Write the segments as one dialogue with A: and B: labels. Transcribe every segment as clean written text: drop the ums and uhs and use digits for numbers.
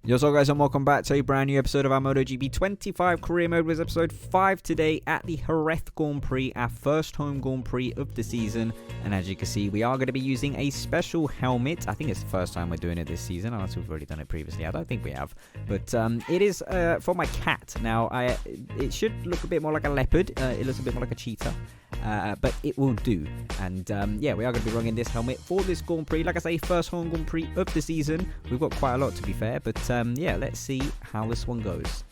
A: Yo, so guys, and welcome back to a brand new episode of our MotoGP25 Career Mode with episode 5 today at the Jerez Grand Prix, our first home Grand Prix of the season. And as you can see, we are going to be using a special helmet. I think it's the first time we're doing it this season, unless we've already done it previously. I don't think we have. But it is for my cat. Now, it should look a bit more like a leopard. It looks a bit more like a cheetah. But it will do. And yeah, we are going to be running this helmet for this Grand Prix. Like I say, first home Grand Prix of the season. We've got quite a lot, to be fair. But yeah, let's see how this one goes.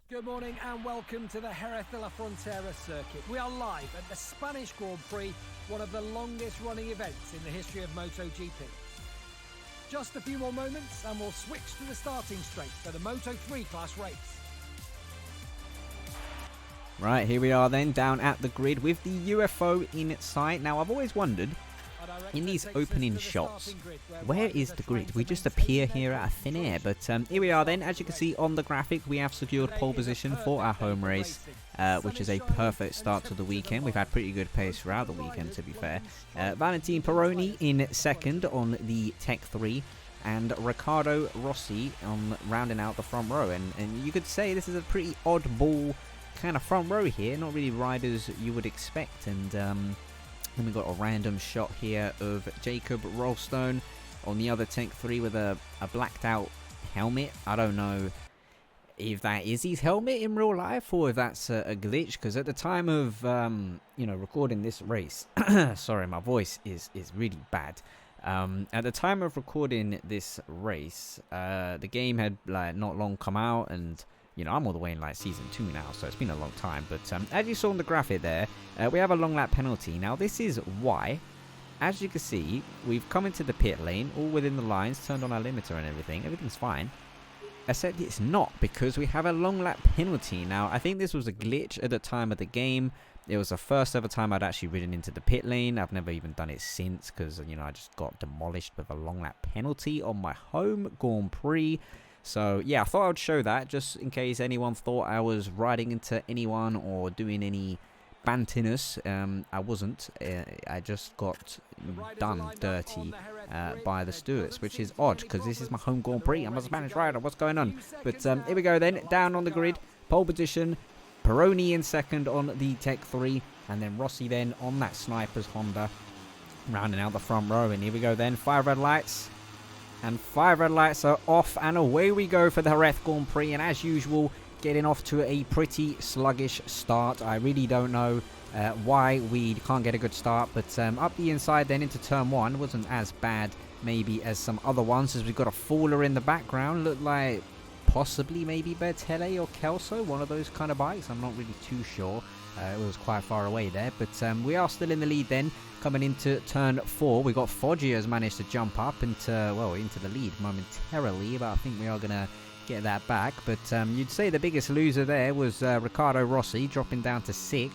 B: Good morning and welcome to the Jerez de la Frontera circuit. We are live at the Spanish Grand Prix, one of the longest running events in the history of MotoGP. Just a few more moments and we'll switch to the starting straight for the Moto3 class race.
A: Right, here we are then, down at the grid with the UFO in sight. Now, I've always wondered, in these opening shots, where is the grid? We just appear here out of thin air, but here we are then. As you can see on the graphic, we have secured pole position for our home race, which is a perfect start to the weekend. We've had pretty good pace throughout the weekend, to be fair. Valentino Peroni in second on the Tech 3, and Riccardo Rossi on rounding out the front row. And you could say this is a pretty oddball kind of front row here, not really riders you would expect. And then we got a random shot here of Jacob Rollstone on the other Tech 3 with a blacked out helmet. I don't know if that is his helmet in real life or if that's a glitch, because at the time of recording this race, sorry, my voice is really bad. At the time of recording this race, the game had not long come out, and I'm all the way in season 2 now, so it's been a long time. But as you saw on the graphic there, we have a long lap penalty. Now this is why, as you can see, we've come into the pit lane, all within the lines, turned on our limiter and everything. Everything's fine. Except it's not, because we have a long lap penalty. Now, I think this was a glitch at the time of the game. It was the first ever time I'd actually ridden into the pit lane. I've never even done it since, because, I just got demolished with a long lap penalty on my home Grand Prix. So, yeah, I thought I would show that, just in case anyone thought I was riding into anyone or doing any bantiness. I wasn't. I just got done dirty by the stewards, which is odd, because this is my home Grand Prix. I'm a Spanish rider. What's going on? But here we go then, down on the grid, pole position. Peroni in second on the Tech 3, and then Rossi then on that Sniper's Honda, rounding out the front row. And here we go then, 5 red lights. And 5 red lights are off, and away we go for the Jerez Grand Prix. And as usual, getting off to a pretty sluggish start. I really don't know why we can't get a good start. But up the inside then into turn 1 wasn't as bad maybe as some other ones, as we've got a faller in the background. Looked like possibly maybe Bertelle or Kelso, one of those kind of bikes. I'm not really too sure. It was quite far away there, but we are still in the lead then. Coming into turn 4, we got Foggia has managed to jump up into the lead momentarily, but I think we are going to get that back. But you'd say the biggest loser there was Riccardo Rossi, dropping down to 6th.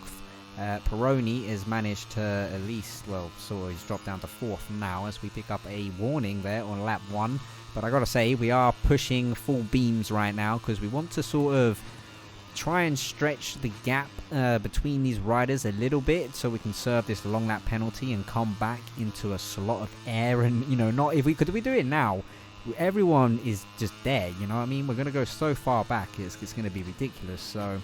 A: Peroni has managed to at least, he's dropped down to 4th now, as we pick up a warning there on lap 1. But I got to say, we are pushing full beams right now, because we want to sort of try and stretch the gap between these riders a little bit, so we can serve this long lap penalty and come back into a slot of air. And not if we could we do it now, everyone is just there. We're going to go so far back, it's going to be ridiculous. So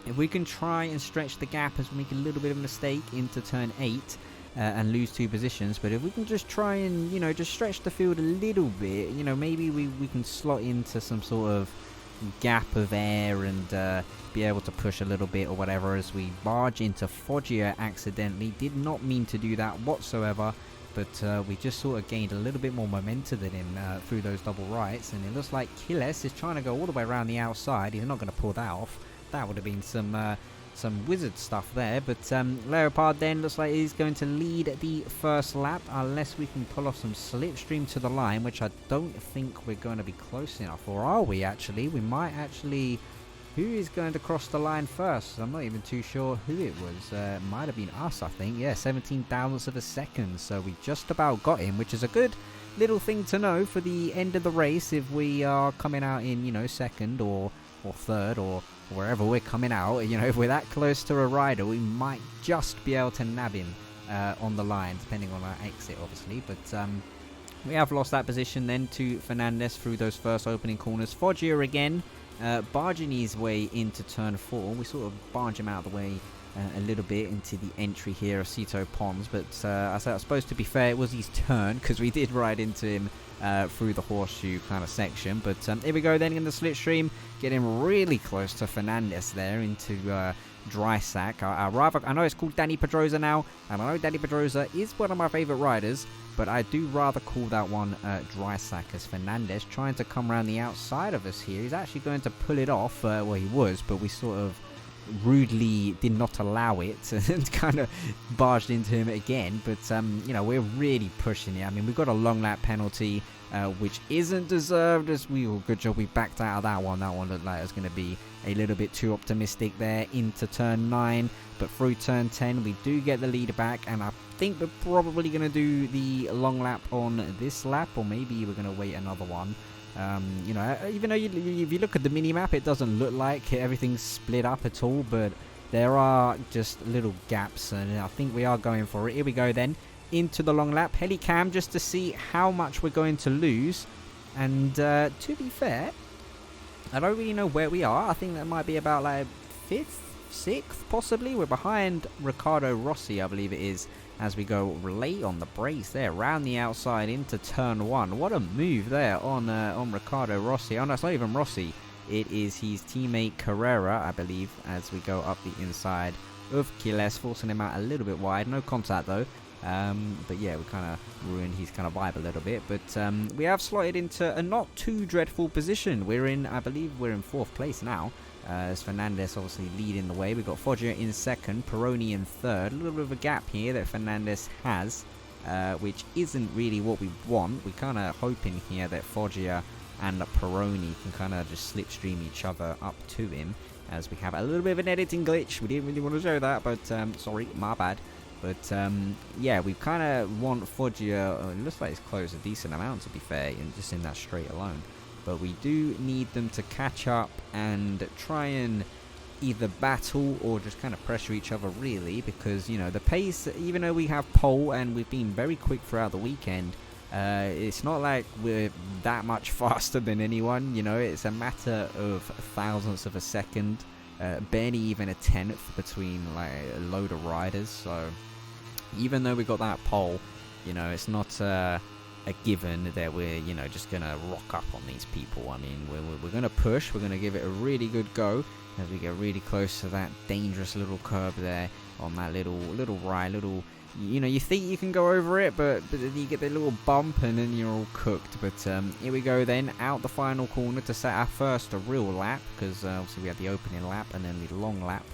A: if we can try and stretch the gap as we make a little bit of a mistake into turn 8 and lose 2 positions, but if we can just try and just stretch the field a little bit, maybe we can slot into some sort of gap of air and be able to push a little bit or whatever as we barge into Foggia accidentally. Did not mean to do that whatsoever, but we just sort of gained a little bit more momentum than him through those double rights. And it looks like Kiles is trying to go all the way around the outside. He's not going to pull that off. That would have been some wizard stuff there. But Leopard then looks like he's going to lead the first lap, unless we can pull off some slipstream to the line, which I don't think we're going to be close enough. Or are we actually? We might actually. Who is going to cross the line first? I'm not even too sure who it was. It might have been us, I think. Yeah, 17 thousandths of a second. So we just about got him, which is a good little thing to know for the end of the race. If we are coming out in, second or third or wherever we're coming out, if we're that close to a rider, we might just be able to nab him on the line, depending on our exit, obviously. But We have lost that position then to Fernandez through those first opening corners. Foggia again, barging his way into turn 4. We sort of barge him out of the way a little bit into the entry here of Cito Pons, but I suppose to be fair, it was his turn because we did ride into him through the horseshoe kind of section. But here we go then in the slipstream, getting really close to Fernandez there into dry sack. I know it's called Danny Pedrosa now, and I know Danny Pedrosa is one of my favorite riders, but I do rather call that one dry sack, as Fernandez trying to come around the outside of us here. He's actually going to pull it off. Well, he was, but we sort of rudely did not allow it and kind of barged into him again. But you know, we're really pushing it. I mean, we've got a long lap penalty, which isn't deserved, as good job we backed out of that one. That one looked like it was going to be a little bit too optimistic there into turn 9, but through turn 10 we do get the leader back, and I think we're probably going to do the long lap on this lap, or maybe we're going to wait another one. You know, even though if you look at the mini-map, it doesn't look like everything's split up at all, but there are just little gaps, and I think we are going for it. Here we go then, into the long lap. Helicam just to see how much we're going to lose, and to be fair, I don't really know where we are. I think that might be about like 5th, 6th, possibly. We're behind Riccardo Rossi, I believe it is, as we go late on the brakes there, round the outside into turn 1. What a move there on Riccardo Rossi. Oh no, it's not even Rossi. It is his teammate Carrera, I believe, as we go up the inside of Jerez, forcing him out a little bit wide. No contact though. But yeah, we kind of ruined his kind of vibe a little bit. But we have slotted into a not too dreadful position. We're in, I believe we're in 4th place now. As Fernandez obviously leading the way. We've got Foggia in 2nd, Peroni in 3rd. A little bit of a gap here that Fernandez has, which isn't really what we want. We're kind of hoping here that Foggia and Peroni can kind of just slipstream each other up to him, as we have a little bit of an editing glitch. We didn't really want to show that, but sorry, my bad. But yeah, we kind of want Foggia. It looks like it's closed a decent amount, to be fair, just in that straight alone. But we do need them to catch up and try and either battle or just kind of pressure each other, really, because, you know, the pace, even though we have pole and we've been very quick throughout the weekend, it's not like we're that much faster than anyone. You know, it's a matter of thousandths of a second, barely even a 10th between like a load of riders. So even though we got that pole, you know, it's not a given that we're, you know, just gonna rock up on these people. I mean, we're gonna push, we're gonna give it a really good go as we get really close to that dangerous little curb there on that little ride, you know, you think you can go over it, but then you get the little bump and then you're all cooked. But here we go then, out the final corner to set our first real lap, because obviously we had the opening lap and then the long lap.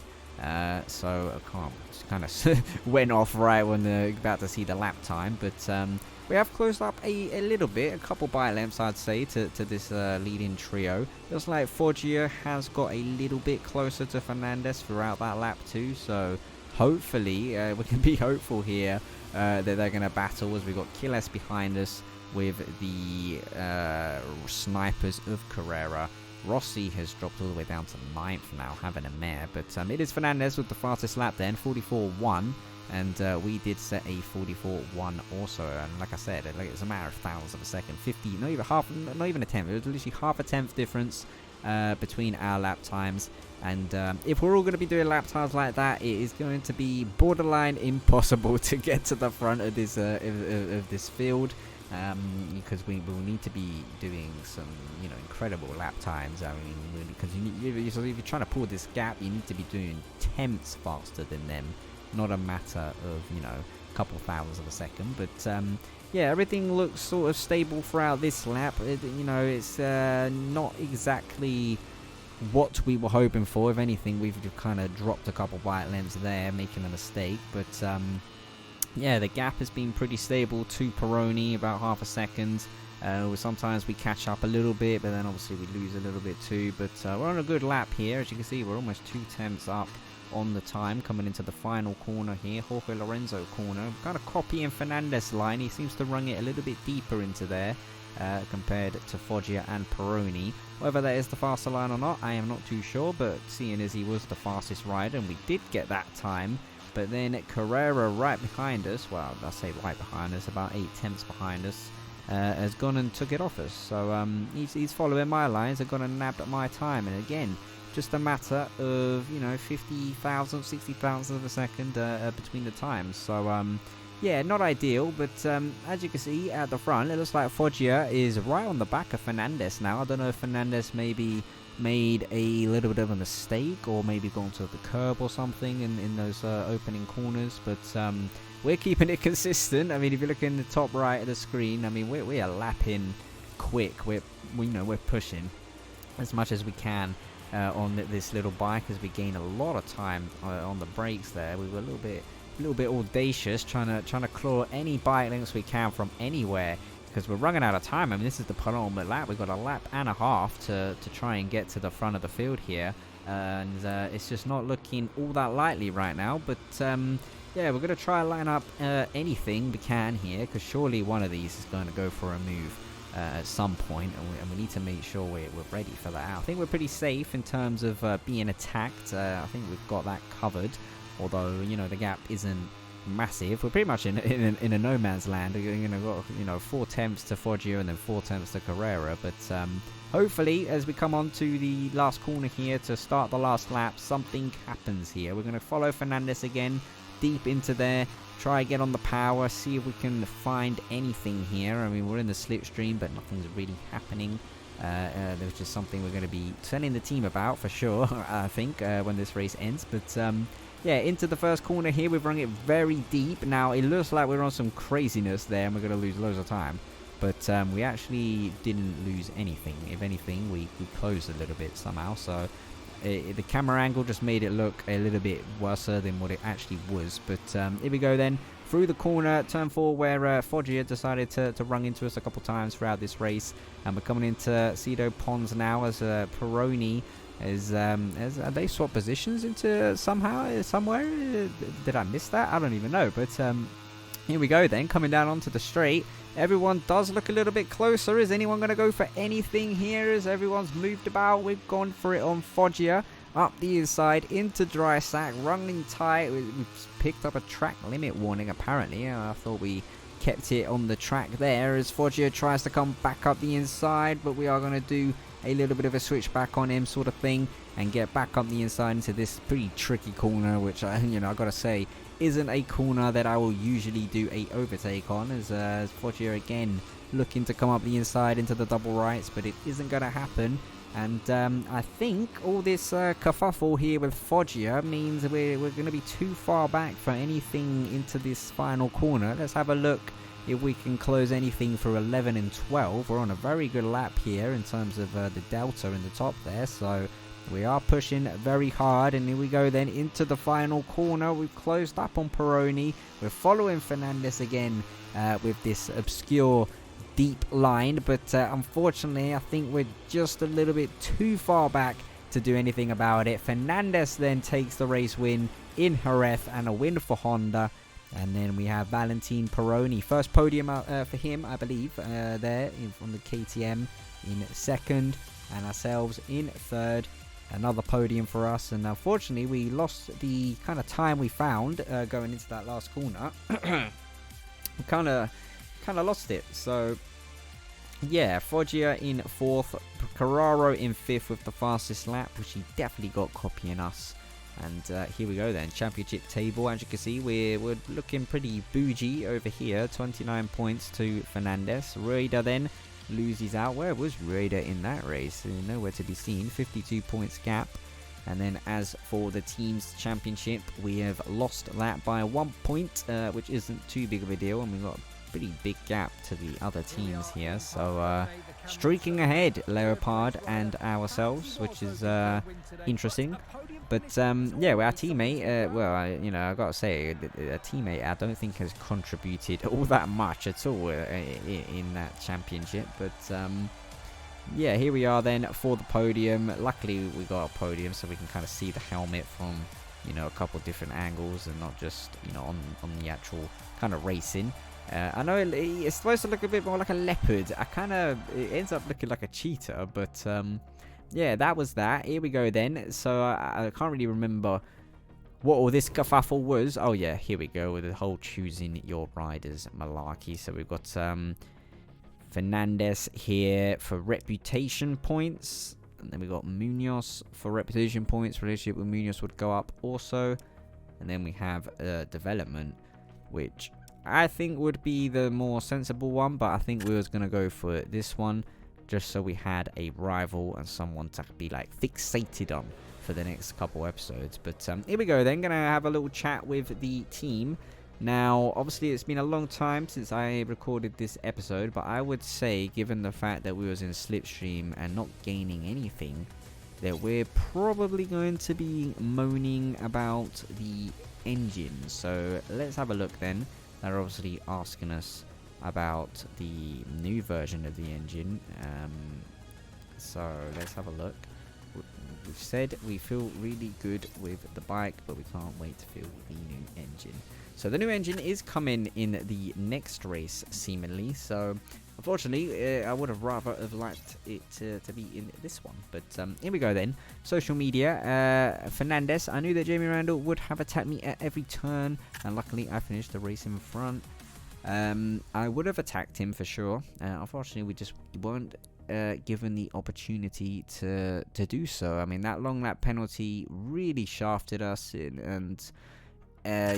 A: So I can't, just kind of went off right when about to see the lap time. But we have closed up a little bit, a couple bike lengths I'd say, to this leading trio. Looks like Foggia has got a little bit closer to Fernandez throughout that lap too, so hopefully we can be hopeful here that they're going to battle, as we've got Jerez behind us with the snipers of Carrera. Rossi has dropped all the way down to 9th now, having a mare, but it is Fernandez with the fastest lap then, 44.1. And we did set a 44.1 also, and like I said, it's a matter of thousandths of a second, 50, not even a tenth. It was literally half a tenth difference between our lap times. And if we're all going to be doing lap times like that, it is going to be borderline impossible to get to the front of this field, because we will need to be doing some, you know, incredible lap times. I mean, because if you're trying to pull this gap, you need to be doing tenths faster than them. Not a matter of, you know, a couple thousandths of a second. But yeah, everything looks sort of stable throughout this lap. You know, it's not exactly what we were hoping for. If anything, we've kind of dropped a couple bike lengths there, making a mistake. But yeah, the gap has been pretty stable to Peroni, about half a second. Sometimes we catch up a little bit, but then obviously we lose a little bit too. But we're on a good lap here. As you can see, we're almost 2 tenths up on the time coming into the final corner here. Jorge Lorenzo corner, kind of copying Fernandez line. He seems to run it a little bit deeper into there compared to Foggia and Peroni. Whether that is the faster line or not, I am not too sure, but seeing as he was the fastest rider and we did get that time. But then Carrera right behind us, well, I say right behind us, about 8 tenths behind us, has gone and took it off us. So he's following my lines and gone and nabbed at my time. And again, just a matter of, 50,000, 60,000 of a second between the times. So yeah, not ideal, but as you can see at the front, it looks like Foggia is right on the back of Fernandez now. I don't know if Fernandez maybe made a little bit of a mistake or maybe gone to the curb or something in those opening corners, but we're keeping it consistent. I mean, if you look in the top right of the screen, I mean, we are lapping quick. We're pushing as much as we can on this little bike, as we gain a lot of time on the brakes there. We were a little bit audacious, trying to claw any bike links we can from anywhere, because we're running out of time. I mean, this is the penultimate lap. We've got a lap and a half to try and get to the front of the field here, and it's just not looking all that likely right now. But yeah, we're going to try and line up anything we can here, because surely one of these is going to go for a move at some point, and we need to make sure we're ready for that. I think we're pretty safe in terms of being attacked. I think we've got that covered, although the gap isn't massive. We're pretty much in a no man's land. Got 4 tenths to Foggia and then 4 tenths to Carrera, but hopefully as we come on to the last corner here to start the last lap, something happens here. We're going to follow Fernandez again deep into there, try get on the power, see if we can find anything here. I mean, we're in the slipstream, but nothing's really happening. There's just something we're going to be telling the team about for sure, I think, when this race ends. But yeah, into the first corner here, we've run it very deep. Now, it looks like we're on some craziness there, and we're going to lose loads of time. But we actually didn't lose anything. If anything, we closed a little bit somehow. So the camera angle just made it look a little bit worse than what it actually was. But here we go then. Through the corner, turn 4, where Foggia decided to run into us a couple times throughout this race. And we're coming into Cedo Ponds now as Peroni as they swap positions into somewhere. Did I miss that? I don't even know. But here we go then, coming down onto the straight. Everyone does look a little bit closer. Is anyone going to go for anything here as everyone's moved about? We've gone for it on Foggia. Up the inside into dry sack, running tight. We've picked up a track limit warning apparently. I thought we kept it on the track there as Foggia tries to come back up the inside, but we are going to do a little bit of a switch back on him sort of thing and get back up the inside into this pretty tricky corner, which I gotta say isn't a corner that I will usually do a overtake on, as Foggia again looking to come up the inside into the double rights, but it isn't going to happen. And I think all this kerfuffle here with Foggia means we're going to be too far back for anything into this final corner. Let's have a look if we can close anything for 11 and 12. We're on a very good lap here in terms of the delta in the top there, so we are pushing very hard. And here we go then into the final corner. We've closed up on Peroni. We're following Fernandez again with this obscure deep line, but unfortunately I think we're just a little bit too far back to do anything about it. Fernandez then takes the race win in Jerez and a win for Honda. And then we have Valentin Peroni, first podium for him, I believe, there on the KTM in second, and ourselves in third. Another podium for us, and unfortunately we lost the kind of time we found going into that last corner. We kind of lost it. So yeah, Foggia in fourth, Carraro in fifth with the fastest lap, which he definitely got copying us. And here we go then, championship table. As you can see, we're looking pretty bougie over here. 29 points to Fernandez. Rueda then loses out. Where was Rueda in that race? Nowhere to be seen. 52 points gap. And then as for the team's championship, we have lost that by 1 point, which isn't too big of a deal, and we've got a pretty big gap to the other teams here. So streaking ahead, Leopard and ourselves, which is interesting. But yeah, our teammate, well, I gotta say, a teammate I don't think has contributed all that much at all in that championship. But yeah, here we are then for the podium. Luckily, we got a podium so we can kind of see the helmet from a couple of different angles and not just on the actual kind of racing. I know it's supposed to look a bit more like a leopard. It ends up looking like a cheetah, but yeah, that was that. Here we go then. So I can't really remember what all this kerfuffle was. Oh yeah, here we go with the whole choosing your riders malarkey. So we've got Fernandez here for reputation points. And then we got Munoz for reputation points. Relationship with Munoz would go up also. And then we have development, which I think would be the more sensible one. But I think we was going to go for this one, just so we had a rival and someone to be like fixated on for the next couple episodes. But here we go then. Going to have a little chat with the team. Now, obviously, it's been a long time since I recorded this episode, but I would say, given the fact that we was in slipstream and not gaining anything, that we're probably going to be moaning about the engine. So let's have a look then. They're obviously asking us about the new version of the engine. So let's have a look. We've said we feel really good with the bike, but we can't wait to feel the new engine. So the new engine is coming in the next race, seemingly. So unfortunately, I would have rather have liked it to be in this one. But here we go then. Social media. Fernandez. I knew that Jamie Randall would have attacked me at every turn, and luckily I finished the race in front. I would have attacked him for sure. Unfortunately, we just weren't given the opportunity to do so. I mean, that long lap penalty really shafted us and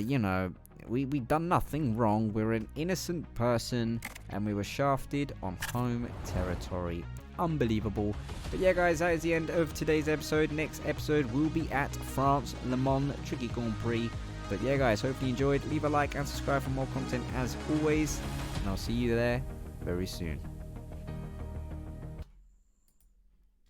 A: you know, we done nothing wrong. We're an innocent person and we were shafted on home territory. Unbelievable. But yeah, guys, that is the end of today's episode. Next episode will be at France Le Mans Tricky Grand Prix. But yeah, guys, hopefully you enjoyed. Leave a like and subscribe for more content as always, and I'll see you there very soon.